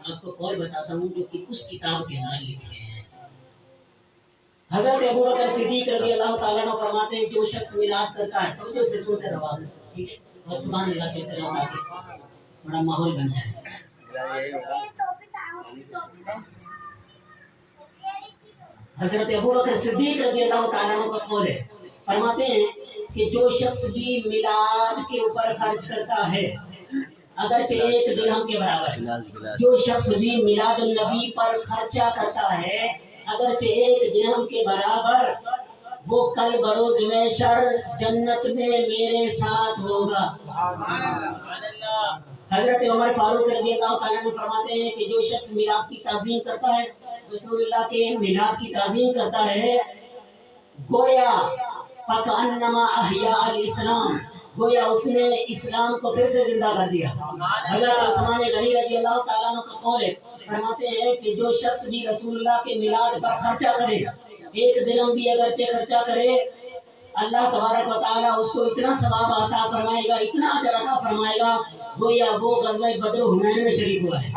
آپ کو قول بتاتا ہوں جو کہ اس کتاب کے اندر لکھے ہیں۔ حضرت ابوبکر صدیق رضی اللہ تعالیٰ عنہ فرماتے ہیں جو شخص میلاد کرتا ہے توجہ سے سنتے رہو آپ، ٹھیک ہے، اور سبحان اللہ کہتے رہو تاکہ بڑا ماحول بن جائے۔ حضرت ابوبکر صدیق رضی اللہ تعالیٰ عنہ کا قول ہے، فرماتے ہیں کہ جو شخص بھی میلاد کے اوپر خرچ کرتا ہے اگرچہ ایک درہم کے برابر، جو شخص بھی میلاد النبی پر خرچہ کرتا ہے اگرچہ ایک درہم کے برابر، وہ کل بروز محشر جنت میں میرے ساتھ ہوگا۔ حضرت عمر فاروق رضی اللہ تعالیٰ عنہ فرماتے ہیں کہ جو شخص میلاد کی تعظیم کرتا ہے، رسول اللہ کے میلاد کی تعظیم کرتا ہے، گویا فَكَأَنَّمَا أَحْيَا الْإِسْلَامَ، گویا اس نے اسلام کو پھر سے زندہ کر دیا۔ حضرت عثمان غنی رضی اللہ تعالیٰ عنہ کا قول ہے، فرماتے ہیں کہ جو شخص بھی رسول اللہ کے میلاد پر خرچہ کرے، ایک درہم بھی اگرچہ خرچہ کرے، اللہ تبارک و تعالیٰ اس کو اتنا ثواب عطا فرمائے گا، اتنا اجر عطا فرمائے گا گویا وہ غزوہ بدر و حنین میں شریک ہوا ہے۔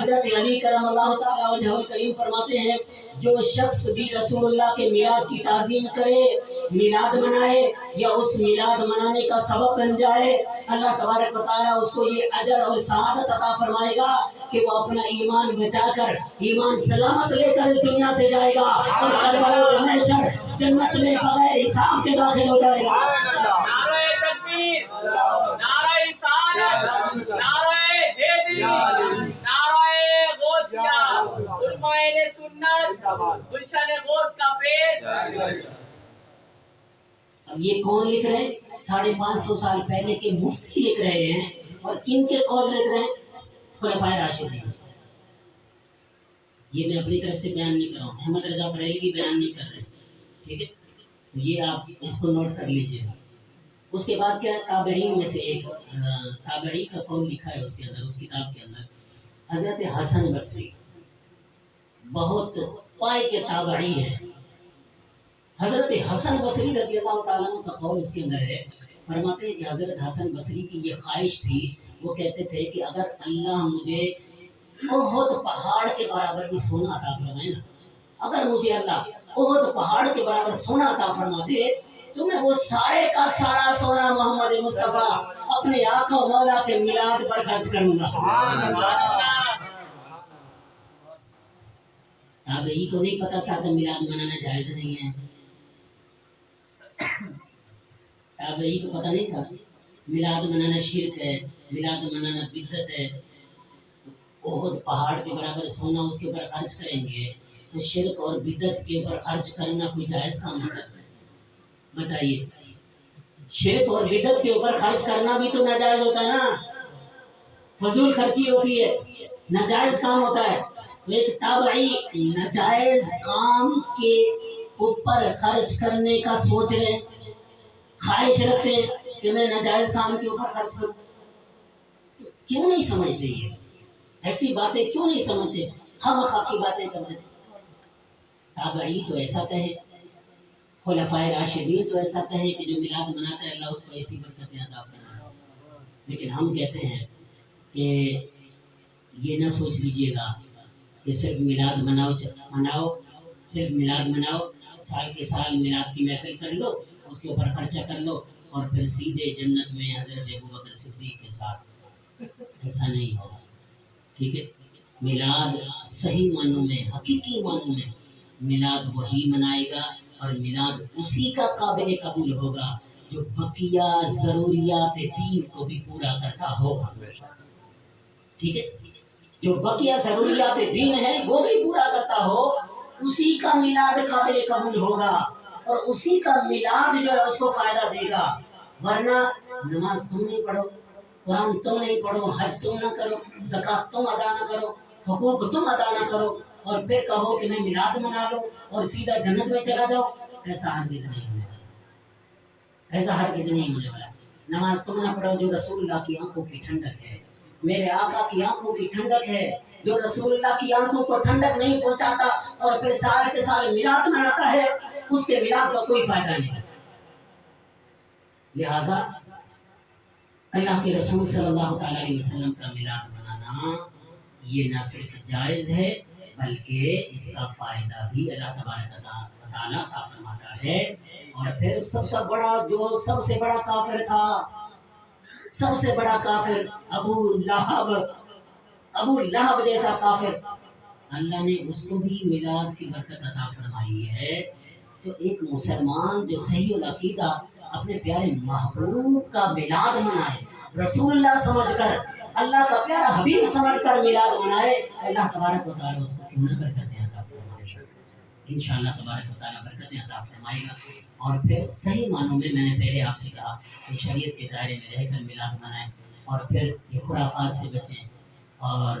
حضرت علی کرم اللہ تعالیٰ وجہہ الکریم فرماتے ہیں جو شخص بھی رسول اللہ کے میلاد کی تعظیم کرے، میلاد منائے یا اس میلاد منانے کا سبب بن جائے، اللہ تبارک و تعالیٰ اس کو یہ اجر اور سعادت عطا فرمائے گا کہ وہ اپنا ایمان بچا کر، ایمان سلامت لے کر اس دنیا سے جائے گا اور کل محشر جنت میں بغیر حساب کے داخل ہو جائے گا۔ نعرہ تکبیر، نعرہ رسالت، نعرہ حیدری، نعرہ غوثیہ، علماء اہل سنت، گلشن غوث کا فیض۔ اب یہ کون لکھ رہے ہیں؟ 550 سال پہلے کے مفتی لکھ رہے ہیں، اور کن کے قول لکھ رہے ہیں؟ خلفائے راشدین۔ یہ میں اپنی طرف سے بیان نہیں کر رہا ہوں، احمد رضا بریلوی بھی بیان نہیں کر رہے، ٹھیک ہے، یہ آپ اس کو نوٹ کر لیجئے۔ اس کے بعد کیا تابعین میں سے ایک تابعی کا قول لکھا ہے اس کے اندر، اس کتاب کے اندر، حضرت حسن بصری بہت پائے کے تابعی ہیں۔ حضرت حسن بصری رضی اللہ تعالیٰ عنہ کا قول اس کے اندر ہے، فرماتے ہیں کہ حضرت حسن بصری کی یہ خواہش تھی، وہ کہتے تھے کہ اگر اللہ مجھے بہت پہاڑ کے برابر بھی سونا عطا فرمائے نا، اگر مجھے اللہ بہت پہاڑ کے برابر سونا عطا فرما دے تو میں وہ سارے کا سارا سونا محمد مصطفیٰ اپنے آقا و مولا کے میلاد پر خرچ کروں گا۔ تابعی کو نہیں پتا تھا کہ میلاد منانا جائز نہیں ہے، تابعی کو پتہ نہیں تھا میلاد منانا شرک ہے، میلاد منانا بدعت ہے، بہت پہاڑ کے برابر سونا اس کے اوپر خرچ کریں گے تو شرک اور بدعت کے اوپر خرچ کرنا کوئی جائز کام ہوتا ہے؟ بتائیے، شرک اور بدعت کے اوپر خرچ کرنا بھی تو ناجائز ہوتا ہے نا، فضول خرچی ہوتی ہے، ناجائز کام ہوتا ہے۔ تو ایک تابعی ناجائز کام کے اوپر خرچ کرنے کا سوچ رہے، خواہش رکھتے ہیں کہ میں ناجائز کام کے اوپر خرچ کروں، کیوں نہیں سمجھتے؟ یہ ایسی باتیں کیوں نہیں سمجھتے؟ ہم خواہ کی باتیں کرتے ہیں۔ تابعی تو ایسا کہے، خلفائے راشدین تو ایسا کہے کہ جو میلاد مناتا ہے اللہ اس کو ایسی برکتیں عطا فرمائے، لیکن ہم کہتے ہیں کہ یہ نہ سوچ لیجیے گا کہ صرف میلاد مناؤ، صرف میلاد مناؤ، سال کے سال میلاد کی محفل کر لو، اس کے اوپر خرچہ کر لو اور پھر سیدھے جنت میں حضرت ابوبکر صدیق کے ساتھ، ایسا نہیں ہوگا، ٹھیک ہے۔ میلاد صحیح معنوں میں، حقیقی معنوں میں میلاد وہی منائے گا اور میلاد اسی کا قابل قبول ہوگا جو بقیہ ضروریات دین کو بھی پورا کرتا ہوگا، ٹھیک ہے، جو بقیہ ضروریات دین ہے وہ بھی پورا کرتا ہو، اسی کا میلاد قابل قبول ہوگا اور اسی کا میلاد جو ہے اس کو فائدہ دے گا۔ ورنہ نماز تم نہیں پڑھو، قرآن تم نہیں پڑھو، حج تم نہ کرو، زکوٰۃ تم ادا نہ کرو، حقوق تم ادا نہ کرو اور پھر کہو کہ میں میلاد منا لو اور سیدھا جنت میں چلا جاؤ، ایسا ہرگز نہیں ہونے والا، ایسا ہرگز نہیں ہونے والا۔ نماز تم نہ پڑھو جو رسول اللہ کی آنکھوں کی ٹھنڈک ہے، میرے آقا کی آنکھوں کی ٹھنڈک ہے، جو رسول اللہ کی آنکھوں کو ٹھنڈک نہیں پہنچاتا اور پھر سال کے سال میلاد مناتا ہے، اس کے میلاد کا کوئی فائدہ نہیں۔ لہذا اللہ کے رسول صلی اللہ تعالیٰ علیہ وسلم کا میلاد منانا یہ نہ صرف جائز ہے بلکہ اس کا فائدہ بھی اللہ تبارک و تعالیٰ عطا فرماتا ہے۔ اور پھر سب سے بڑا جو سب سے بڑا کافر تھا، سب سے بڑا کافر ابو لہب جیسا کافر، اللہ نے اس کو بھی میلاد کی برکت عطا فرمائی ہے۔ تو ایک مسلمان جو صحیح العقیدہ اپنے پیارے محبوب کا میلاد منائے، رسول اللہ سمجھ کر، اللہ کا پیارا حبیب سمجھ کر میلاد منائے، اللہ تبارک و تعالیٰ اس کو کیوں نہ برکتیں عطا فرمائے گا، انشاءاللہ تبارک و تعالیٰ برکتیں عطا فرمائے گا۔ اور پھر صحیح معنوں میں نے پہلے آپ سے کہا کہ شریعت کے دائرے میں رہ کر میلاد منائیں، اور پھر یہ خرافات سے بچیں اور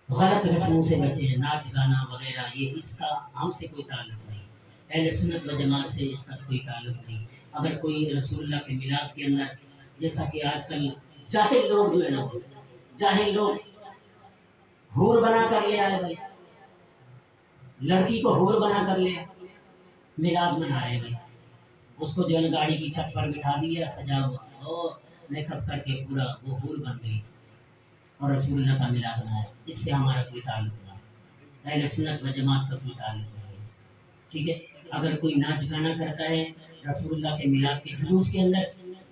غلط رسموں سے بچیں، ناچ گانا وغیرہ، یہ اس کا ہم سے کوئی تعلق نہیں، اہل سنت و جماعت سے اس کا کوئی تعلق نہیں۔ اگر کوئی رسول اللہ کے میلاد کے اندر، جیسا کہ آج کل جاہل لوگ جو ہے نا، جاہل لوگ حور بنا کر لے آئے بھائی، لڑکی کو حور بنا کر لے میلاد منا رہے بھائی، اس کو جو ہے گاڑی کی چھت پر بٹھا دیا، سجا ہوا میک اپ کر کے پورا وہ حور بن گئی اور رسول اللہ کا میلاد منایا۔ اس سے ہمارا کوئی تعلق نہیں، اہل سنت و جماعت کا کوئی تعلق نہیں اس سے، ٹھیک ہے۔ اگر کوئی ناچ گانا کرتا ہے رسول اللہ کے میلاد کے جلوس کے اندر،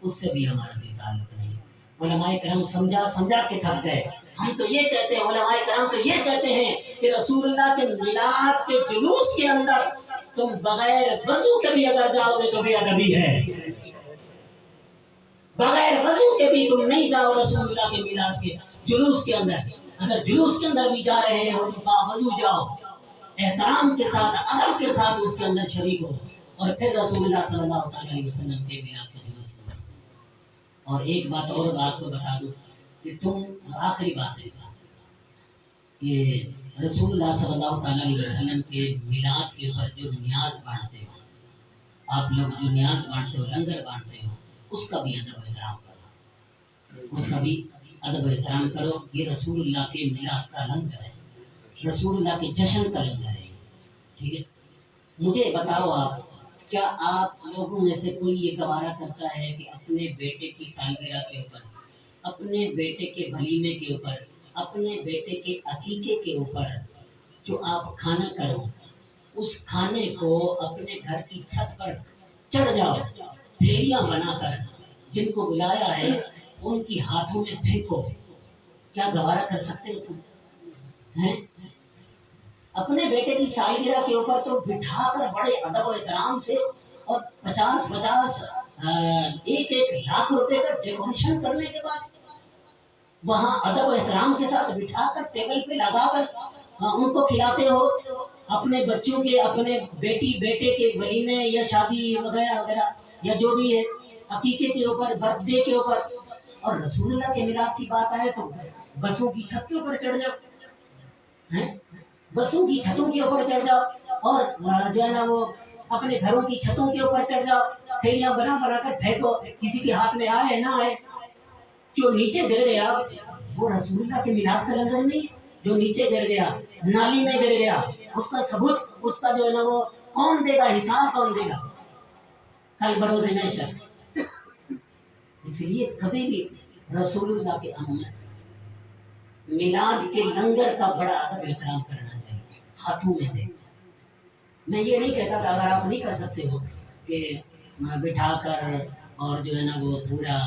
اس سے بھی ہمارا کوئی تعلق نہیں۔ علماء کرام سمجھا کے تھک گئے، ہم تو یہ کہتے ہیں، علماء کرام تو یہ کہتے ہیں کہ رسول اللہ کے میلاد کے جلوس کے اندر تم بغیر وضو کے بھی اگر جاؤ گے تو بے ادبی ہے، بغیر وضو کے بھی تم نہیں جاؤ رسول اللہ کے میلاد کے جلوس کے اندر۔ اگر جلوس کے اندر بھی جا رہے ہو تو باوضو جاؤ، احترام کے ساتھ، ادب کے ساتھ اس کے اندر شریک ہو، اور پھر رسول اللہ صلی اللہ علیہ وسلم کے میلاد کے جلوس کے اندر۔ اور ایک بات اور بات کو بتا دوں کہ تم، آخری بات ہے کہ رسول اللہ صلی اللہ علیہ وسلم کے میلاد کے اوپر جو نیاز بانٹتے ہو، آپ لوگ جو نیاز بانٹتے ہو، لنگر بانٹتے ہو، اس کا بھی ادب و احترام کرو، اس کا بھی ادب و احترام کرو۔ یہ رسول اللہ کے میلاد کا لنگر ہے، رسول اللہ کے جشن کا لنگر ہے، ٹھیک ہے۔ مجھے بتاؤ آپ، کیا آپ لوگوں میں سے کوئی یہ گوارا کرتا ہے کہ اپنے بیٹے کی سالگرہ کے اوپر، اپنے بیٹے کے ولیمے کے اوپر، اپنے بیٹے کے عقیقے کے اوپر جو آپ کھانا کرو، اس کھانے کو اپنے گھر کی چھت پر چڑھ جاؤ، تھیلیاں بنا کر جن کو بلایا ہے ان کی ہاتھوں میں پھینکو؟ کیا گوارا کر سکتے ہو تم ہیں؟ اپنے بیٹے کی سالگرہ کے اوپر تو بٹھا کر بڑے ادب و احترام سے، اور 50 ایک لاکھ روپے کا ڈیکوریشن کرنے کے بعد وہاں ادب و احترام کے ساتھ بٹھا کر ٹیبل پہ لگا کر ان کو کھلاتے ہو، اپنے بچوں کے، اپنے بیٹے کے ولیمے یا شادی وغیرہ وغیرہ یا جو بھی ہے، عقیقے کے اوپر، برتھ ڈے کے اوپر۔ اور رسول اللہ کے میلاد کی بات آئے تو بسوں کی چھت کے اوپر چڑھ جاؤ، ہیں؟ بسوں کی چھتوں کے اوپر چڑھ جاؤ، اور جو ہے نا وہ اپنے گھروں کی چھتوں کے اوپر چڑھ جاؤ، تھیلیاں بنا کر پھینکو، کسی کے ہاتھ میں آئے نہ آئے۔ جو نیچے گر گیا وہ رسول اللہ کے میلاد کا لنگر نہیں ہے، جو نیچے گر گیا، نالی میں گر گیا، اس کا ثبوت، اس کا جو ہے نا وہ کون دے گا، حساب کون دے گا کل بروز محشر؟ اس لیے کبھی بھی رسول اللہ کے میلاد کے لنگر کا بڑا ادب احترام کرنا چاہیے، ہاتھوں میں دے۔ میں یہ نہیں کہتا کہ اگر آپ نہیں کر سکتے ہو کہ بٹھا کر اور جو ہے نا وہ پورا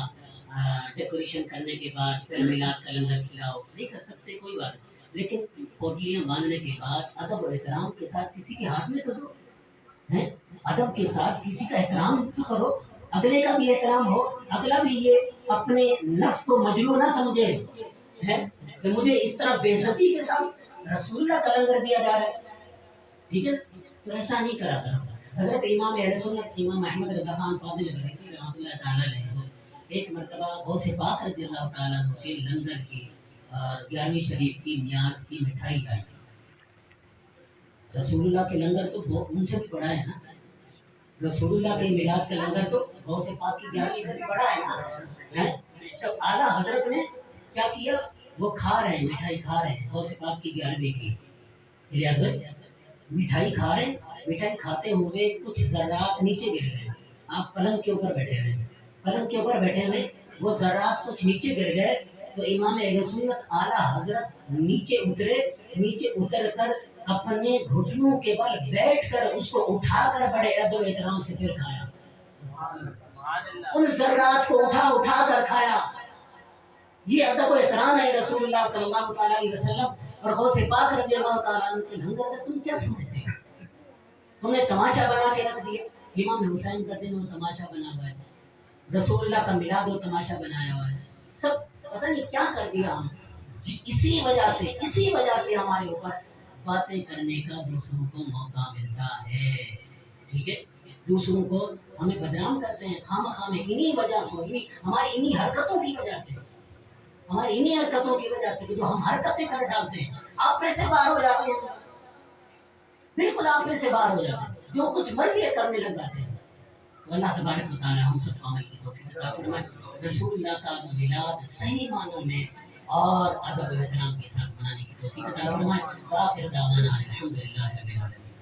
ڈیکوریشن کرنے کے بعد پھر میلاد کا لنگر کھلاؤ، نہیں کر سکتے کوئی بات، لیکن پوٹلیاں باندھنے کے بعد ادب و احترام کے ساتھ کسی کے ہاتھ میں تو دو، ہیں؟ ادب کے ساتھ کسی کا احترام تو کرو، اگلے کا بھی احترام ہو، اگلا بھی یہ اپنے نفس کو مجروح نہ سمجھے ہے کہ مجھے اس طرح بے عزتی کے ساتھ رسول اللہ کا لنگر دیا جا رہا ہے، ٹھیک ہے؟ تو ایسا نہیں کرا کرو۔ حضرت امام اہل سنت امام احمد رضا خان فاضل بریلوی رحمۃ اللہ تعالیٰ علیہ ایک مرتبہ غوث پاک رضی اللہ تعالیٰ عنہ کے لنگر کی اور 11ویں شریف کی نیاز کی مٹھائی لائی۔ رسول اللہ کے لنگر تو ان سے بھی بڑا ہے نا، رسول اللہ کے میلاد کا لنگر تو غوث پاک کی 11ویں سے بھی بڑا ہے نا۔ تو اعلیٰ حضرت نے کیا کیا، وہ کھا رہے ہیں، مٹھائی کھا رہے ہیں، غوث پاک کی 11ویں کی الیاس بھائی مٹھائی کھا رہے ہیں، مٹھائی کھاتے ہوئے کچھ ذرات نیچے گر گئے، آپ پلنگ کے اوپر بیٹھے ہوئے، پلنگ کے اوپر بیٹھے ہوئے وہ ذرات کچھ نیچے گر گئے، تو امام اہل سنت اعلیٰ حضرت نیچے اتر کر اپنے گھٹنوں کے بل بیٹھ کر اس کو اٹھا کر بڑے ادب و احترام سے پھر کھایا. ان ذرات کو اٹھا کر کھایا. یہ ادب و احترام ہے رسول اللہ صلی اللہ علیہ وسلم اور غوث پاک رضی اللہ تعالیٰ عنہ کے لنگر کا. تم کیا سمجھتے ہو؟ تم نے تماشا بنا کے رکھ دیا. امام حسین کا دن وہ تماشا بنا ہوا ہے, رسول اللہ کا میلاد و تماشا بنایا ہوا ہے. سب پتہ نہیں کیا کر دیا ہم. اسی وجہ سے ہمارے اوپر باتیں کرنے کا دوسروں کو موقع ملتا ہے. ٹھیک ہے, دوسروں کو ہمیں بدنام کرتے ہیں خواہ میں انہی وجہ سے, ہماری انہی حرکتوں کی وجہ سے جو ہم حرکتیں کر ڈالتے ہیں. آپ میں سے باہر ہو جاتے ہیں, بالکل آپ میں سے باہر ہو جاتے ہیں, جو کچھ مرضی کرنے لگ جاتے ہیں. تو اللہ تبارک و تعالی ہم سب کو عمل کی توفیق عطا فرمائے. رسول اللہ کا میلاد صحیح معنوں میں اور ادب و احترام کے ساتھ منانے کی توفیق عطا فرمائے. آخر دعوانا الحمدللہ رب العالمین.